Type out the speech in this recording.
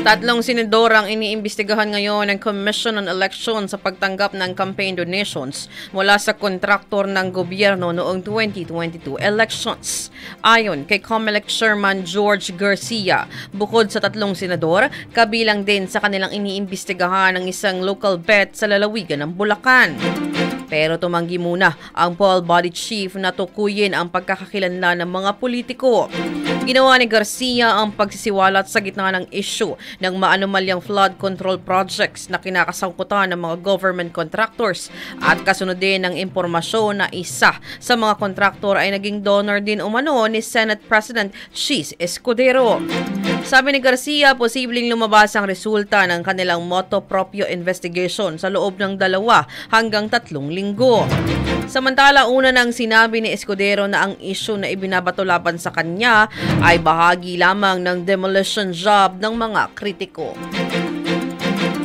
Tatlong senador ang iniimbestigahan ngayon ng Commission on Elections sa pagtanggap ng campaign donations mula sa kontraktor ng gobyerno noong 2022 elections. Ayon kay COMELEC Chairman George Garcia, bukod sa tatlong senador, kabilang din sa kanilang iniimbestigahan ng isang local bet sa lalawigan ng Bulacan. Pero tumanggi muna ang poll body chief na tukuyin ang pagkakakilanlan ng mga politiko. Ginawa ni Garcia ang pagsisiwalat sa gitna ng issue ng maanumalyang flood control projects na kinakasangkutan ng mga government contractors at kasunod din ng impormasyon na isa sa mga kontraktor ay naging donor din umano ni Senate President Chis Escudero. Sabi ni Garcia, posibleng lumabas ang resulta ng kanilang motu proprio investigation sa loob ng 2 hanggang 3 linggo. Samantala, una nang sinabi ni Escudero na ang issue na ibinabato laban sa kanya ay bahagi lamang ng demolition job ng mga kritiko.